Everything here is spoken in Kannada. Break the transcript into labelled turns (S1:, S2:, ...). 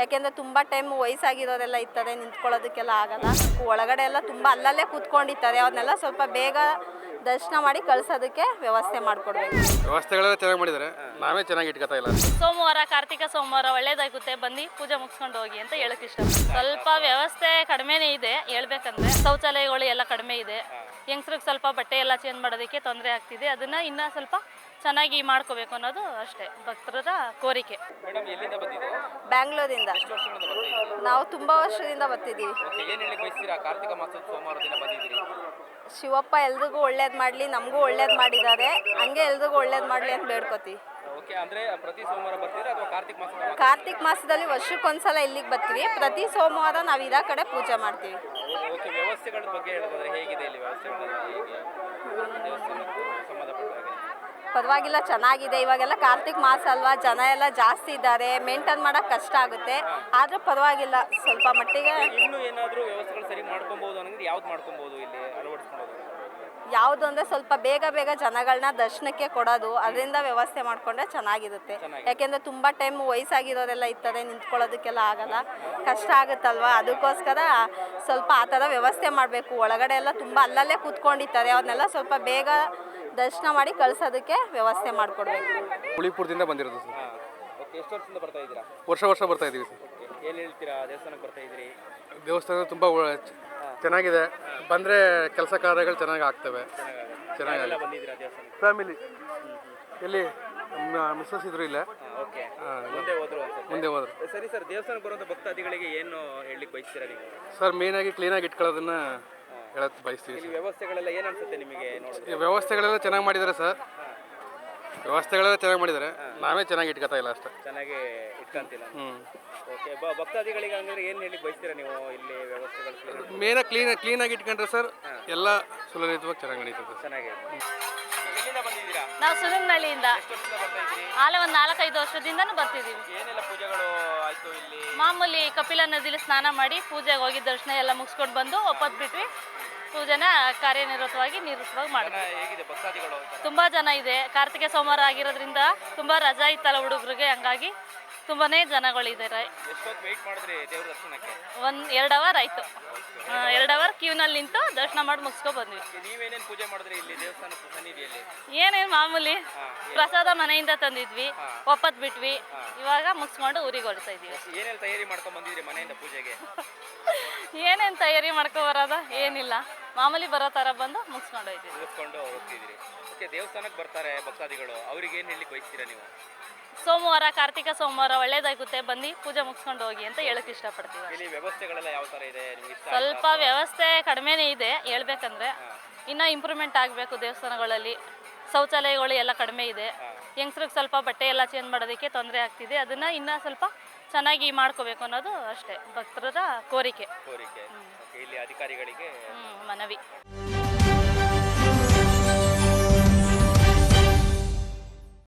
S1: ಯಾಕೆಂದರೆ ತುಂಬ ಟೈಮ್ ವಯಸ್ಸಾಗಿರೋರೆಲ್ಲ ಇರ್ತಾರೆ, ನಿಂತ್ಕೊಳ್ಳೋದಕ್ಕೆಲ್ಲ ಆಗಲ್ಲ. ಒಳಗಡೆ ಎಲ್ಲ ತುಂಬ ಅಲ್ಲಲ್ಲೇ ಕೂತ್ಕೊಂಡಿರ್ತಾರೆ, ಅವ್ರನ್ನೆಲ್ಲ ಸ್ವಲ್ಪ ಬೇಗ ದರ್ಶನ ಮಾಡಿ ಕಳ್ಸೋದಕ್ಕೆ ವ್ಯವಸ್ಥೆ ಮಾಡಿಕೊಡ್ಬೇಕು.
S2: ವ್ಯವಸ್ಥೆಗಳೆಲ್ಲ ಚೆನ್ನಾಗಿ ಮಾಡಿದ್ದಾರೆ, ನಾವೇ ಚೆನ್ನಾಗಿ ಇಟ್ಕೊತಾ ಇಲ್ಲ.
S3: ಸೋಮವಾರ ಕಾರ್ತಿಕ ಸೋಮವಾರ ಒಳ್ಳೇದಾಗುತ್ತೆ, ಬನ್ನಿ ಪೂಜೆ ಮುಗಿಸ್ಕೊಂಡು ಹೋಗಿ ಅಂತ ಹೇಳಕ್ ಇಷ್ಟ. ಸ್ವಲ್ಪ ವ್ಯವಸ್ಥೆ ಕಡಿಮೆನೇ ಇದೆ ಹೇಳ್ಬೇಕಂದ್ರೆ, ಶೌಚಾಲಯಗಳು ಎಲ್ಲ ಕಡಿಮೆ ಇದೆ. ಯಂಗ್ಸ್ರಿಗೆ ಸ್ವಲ್ಪ ಬಟ್ಟೆ ಎಲ್ಲ ಚೇಂಜ್ ಮಾಡೋದಕ್ಕೆ ತೊಂದರೆ ಆಗ್ತಿದೆ, ಅದನ್ನ ಇನ್ನೂ ಸ್ವಲ್ಪ ಚೆನ್ನಾಗಿ ಮಾಡ್ಕೋಬೇಕು ಅನ್ನೋದು ಅಷ್ಟೇ ಭಕ್ತರ ಕೋರಿಕೆ.
S1: ಬ್ಯಾಂಗ್ಳೂರಿಂದ ನಾವು ತುಂಬ ವರ್ಷದಿಂದ ಬರ್ತಿದ್ದೀವಿ. ಶಿವಪ್ಪ ಎಲ್ರಿಗೂ ಒಳ್ಳೇದು ಮಾಡಲಿ, ನಮಗೂ ಒಳ್ಳೇದು ಮಾಡಿದ್ದಾರೆ, ಹಂಗೆ ಎಲ್ರಿಗೂ ಒಳ್ಳೇದು ಮಾಡಲಿ ಅಂತ ಬೇಡ್ಕೋತೀವಿ. ಕಾರ್ತಿಕ್ ಮಾಸದಲ್ಲಿ ವರ್ಷಕ್ಕೊಂದ್ಸಲ ಇಲ್ಲಿಗೆ ಬರ್ತೀವಿ. ಪ್ರತಿ ಸೋಮವಾರ ನಾವು ಇರೋ ಕಡೆ ಪೂಜೆ ಮಾಡ್ತೀವಿ. ಪರವಾಗಿಲ್ಲ, ಚೆನ್ನಾಗಿದೆ. ಇವಾಗೆಲ್ಲ ಕಾರ್ತಿಕ್ ಮಾಸ ಅಲ್ವಾ, ಜನ ಎಲ್ಲ ಜಾಸ್ತಿ ಇದ್ದಾರೆ, ಮೇಂಟೈನ್ ಮಾಡೋಕ್ಕೆ ಕಷ್ಟ ಆಗುತ್ತೆ. ಆದರೂ ಪರವಾಗಿಲ್ಲ, ಸ್ವಲ್ಪ ಮಟ್ಟಿಗೆ
S4: ಇನ್ನೂ ಏನಾದರೂ ವ್ಯವಸ್ಥೆಗಳು ಸರಿ ಮಾಡ್ಕೊಬೋದು ಅನ್ನೋದು ಯಾವ್ದು ಮಾಡ್ಕೊಬೋದು ಇಲ್ಲಿ ಅಳವಡಿಸ್ಕೊಬೋದು?
S1: ಯಾವುದು ಅಂದರೆ ಸ್ವಲ್ಪ ಬೇಗ ಜನಗಳನ್ನ ದರ್ಶನಕ್ಕೆ ಕೊಡೋದು, ಅದರಿಂದ ವ್ಯವಸ್ಥೆ ಮಾಡಿಕೊಂಡ್ರೆ ಚೆನ್ನಾಗಿರುತ್ತೆ. ಯಾಕೆಂದರೆ ತುಂಬ ಟೈಮ್ ವಯಸ್ಸಾಗಿರೋರೆಲ್ಲ ಇರ್ತಾರೆ, ನಿಂತ್ಕೊಳ್ಳೋದಕ್ಕೆಲ್ಲ ಆಗಲ್ಲ, ಕಷ್ಟ ಆಗುತ್ತಲ್ವ. ಅದಕ್ಕೋಸ್ಕರ ಸ್ವಲ್ಪ ಆ ಥರ ವ್ಯವಸ್ಥೆ ಮಾಡಬೇಕು. ಒಳಗಡೆ ಎಲ್ಲ ತುಂಬ ಅಲ್ಲಲ್ಲೇ ಕೂತ್ಕೊಂಡಿರ್ತಾರೆ, ಅವ್ರನ್ನೆಲ್ಲ ಸ್ವಲ್ಪ ಬೇಗ ದರ್ಶನ ಮಾಡಿ ಕಳ್ಸೋದಕ್ಕೆ ವ್ಯವಸ್ಥೆ ಮಾಡಿಕೊಡ್ಬೇಕು.
S2: ಉಳಿಪುರದಿಂದ ಬಂದಿರೋದು ಸರ್.
S4: ಎಷ್ಟು ವರ್ಷದಿಂದ ಬರ್ತಾ ಇದ್ದೀರಾ?
S2: ವರ್ಷ ಬರ್ತಾ ಇದ್ದೀವಿ ಸರ್.
S4: ಏನು ಹೇಳ್ತೀರಾ, ದೇವಸ್ಥಾನಕ್ಕೆ ಬರ್ತಾ ಇದ್ದೀರಿ?
S2: ದೇವಸ್ಥಾನ ತುಂಬ ಚೆನ್ನಾಗಿದೆ, ಬಂದರೆ ಕೆಲಸ ಕಾರ್ಯಗಳು ಚೆನ್ನಾಗಿ ಆಗ್ತವೆ. ಚೆನ್ನಾಗಿ
S4: ಬಂದಿದ್ದೀರಾ ದೇವಸ್ಥಾನ?
S2: ಫ್ಯಾಮಿಲಿ ಎಲ್ಲಿ ಮಿಸ್ಸಸ್ ಇದ್ರು ಇಲ್ಲ, ಮುಂದೆ ಹೋದ್ರು.
S4: ಸರಿ ಸರ್, ದೇವಸ್ಥಾನಕ್ಕೆ ಬರುವಂಥ ಭಕ್ತಾದಿಗಳಿಗೆ ಏನು ಹೇಳಲಿಕ್ಕೆ ಬಯಸ್ತೀರಾ ನೀವು?
S2: ಸರ್, ಮೇನಾಗಿ ಕ್ಲೀನಾಗಿ ಇಟ್ಕೊಳ್ಳೋದನ್ನ ಹೇಳಕ್ಕೆ ಬಯಸ್ತೀವಿ.
S4: ವ್ಯವಸ್ಥೆಗಳೆಲ್ಲ ಏನು ಅನ್ಸುತ್ತೆ ನಿಮಗೆ?
S2: ವ್ಯವಸ್ಥೆಗಳೆಲ್ಲ ಚೆನ್ನಾಗಿ ಮಾಡಿದ್ದಾರೆ ಸರ್, ವ್ಯವಸ್ಥೆಗಳೆಲ್ಲ ಚೆನ್ನಾಗಿ ಮಾಡಿದ್ದಾರೆ, ನಾವೇ ಚೆನ್ನಾಗಿ ಇಟ್ಕೊತಾ ಇಲ್ಲ ಅಷ್ಟೇ.
S4: ಚೆನ್ನಾಗಿ ಇಟ್ಕೊಂತಿಲ್ಲ. ಓಕೆ, ಭಕ್ತಾದಿಗಳಿಗೆ ಹಂಗಂದ್ರೆ ಏನು ಹೇಳಿ ಬಯಸ್ತೀರಾ ನೀವು? ಇಲ್ಲಿ ವ್ಯವಸ್ಥೆಗಳು
S2: ಮೇನಾಗಿ ಕ್ಲೀನಾಗಿ ಇಟ್ಕೊಂಡ್ರೆ ಸರ್ ಎಲ್ಲ ಸುಲಲಿತವಾಗಿ ಚೆನ್ನಾಗಿ ನಡೀತದೆ.
S4: ಚೆನ್ನಾಗಿ. ಎಲ್ಲಿಂದ ಬಂದಿದ್ದೀರಾ?
S3: ನಾವು ಸುರಂಗನಹಳ್ಳಿಯಿಂದ.
S4: ಎಷ್ಟು ವರ್ಷದಿಂದ ಬರ್ತಾ ಇದ್ದೀರಿ?
S3: ಆಲೆ ಒಂದು 4-5 ವರ್ಷದಿಂದನೂ ಬರ್ತಿದ್ದೀವಿ.
S4: ಏನೆಲ್ಲ ಪೂಜೆಗಳು ಆಯಿತು ಇಲ್ಲಿ?
S3: ಮಾಮೂಲಿ ಕಪಿಲ ನದಿಲಿ ಸ್ನಾನ ಮಾಡಿ ಪೂಜೆಗೆ ಹೋಗಿ ದರ್ಶನ ಎಲ್ಲ ಮುಗಿಸ್ಕೊಂಡು ಬಂದು ಒಪ್ಪತ್ತು ಬಿಟ್ವಿ. ಪೂಜೆನ ಕಾರ್ಯನಿರತವಾಗಿ ಮಾಡಿದ್ವಿ.
S4: ಹೇಗಿದೆ ಭಕ್ತಾದಿಗಳು?
S3: ತುಂಬ ಜನ ಇದೆ. ಕಾರ್ತಿಕ ಸೋಮವಾರ ಆಗಿರೋದ್ರಿಂದ ತುಂಬ ರಜಾ ಇತ್ತಲ್ಲ ಹುಡುಗರಿಗೆ, ಹಂಗಾಗಿ ತುಂಬಾ ಜನಗಳಿದ್ದಾರೆ.
S4: ಎಷ್ಟೊತ್ತು ವೆಯ್ಟ್ ಮಾಡಿದ್ರಿ ದೇವ್ರ ದರ್ಶನಕ್ಕೆ?
S3: 2 ಅವರ್ ಆಯಿತು. 2 ಅವರ್ ಕ್ಯೂನಲ್ಲಿ ನಿಂತು ದರ್ಶನ ಮಾಡಿ ಮುಗಿಸ್ಕೊಂಡು ಬಂದ್ವಿ.
S4: ನೀವೇನೇನು ಪೂಜೆ ಮಾಡಿದ್ರಿ ಇಲ್ಲಿ ದೇವಸ್ಥಾನ ಸನ್ನಿಧಿಯಲ್ಲಿ?
S3: ಏನೇನು ಮಾಮೂಲಿ ಪ್ರಸಾದ ಮನೆಯಿಂದ ತಂದಿದ್ವಿ, ಒಪ್ಪತ್ತು ಬಿಟ್ವಿ, ಇವಾಗ ಮುಗಿಸ್ಕೊಂಡು ಊರಿಗೆ ಹೊರಡ್ತಾ ಇದ್ದೀವಿ.
S4: ಏನೇನು ತಯಾರಿ ಮಾಡ್ಕೊಂಡು ಬಂದಿದ್ರಿ ಮನೆಯಿಂದ ಪೂಜೆಗೆ?
S3: ಏನೇನು ತಯಾರಿ ಮಾಡ್ಕೊಬರೋದ ಏನಿಲ್ಲ, ಮಾಮೂಲಿ ಬರೋ ಥರ ಬಂದು ಮುಗಿಸ್ಕೊಂಡು
S4: ಹೋಗ್ತಿದ್ದೀರಿ. ಓಕೆ, ದೇವಸ್ಥಾನಕ್ಕೆ ಬರ್ತಾರೆ ಭಕ್ತಾದಿಗಳು, ಅವ್ರಿಗೆ ಏನು ಹೇಳಲಿಕ್ಕೆ ಬಯಸ್ತೀರಾ ನೀವು?
S3: ಸೋಮವಾರ ಕಾರ್ತಿಕ ಸೋಮವಾರ ಒಳ್ಳೇದಾಗುತ್ತೆ, ಬನ್ನಿ ಪೂಜೆ ಮುಗಿಸ್ಕೊಂಡು ಹೋಗಿ ಅಂತ ಹೇಳಕ್ ಇಷ್ಟಪಡ್ತೀವಿ.
S4: ಇಲ್ಲಿ ವ್ಯವಸ್ಥೆಗಳೆಲ್ಲ ಯಾವ ಥರ ಇದೆ ನಿಮಗೆ?
S3: ಸ್ವಲ್ಪ ವ್ಯವಸ್ಥೆ ಕಡಿಮೆನೇ ಇದೆ ಹೇಳ್ಬೇಕಂದ್ರೆ, ಇನ್ನೂ ಇಂಪ್ರೂವ್ಮೆಂಟ್ ಆಗಬೇಕು ದೇವಸ್ಥಾನಗಳಲ್ಲಿ. ಶೌಚಾಲಯಗಳು ಎಲ್ಲ ಕಡಿಮೆ ಇದೆ, ಯಂಗ್ಸ್ರಿಗೆ ಸ್ವಲ್ಪ ಬಟ್ಟೆ ಎಲ್ಲ ಚೇಂಜ್ ಮಾಡೋದಕ್ಕೆ ತೊಂದರೆ ಆಗ್ತಿದೆ, ಅದನ್ನು ಇನ್ನೂ ಸ್ವಲ್ಪ ಚೆನ್ನಾಗಿ ಮಾಡ್ಕೋಬೇಕು ಅನ್ನೋದು ಅಷ್ಟೇ ಭಕ್ತರ ಕೋರಿಕೆ.
S4: ಇಲ್ಲಿ ಅಧಿಕಾರಿಗಳಿಗೆ
S3: ಮನವಿ.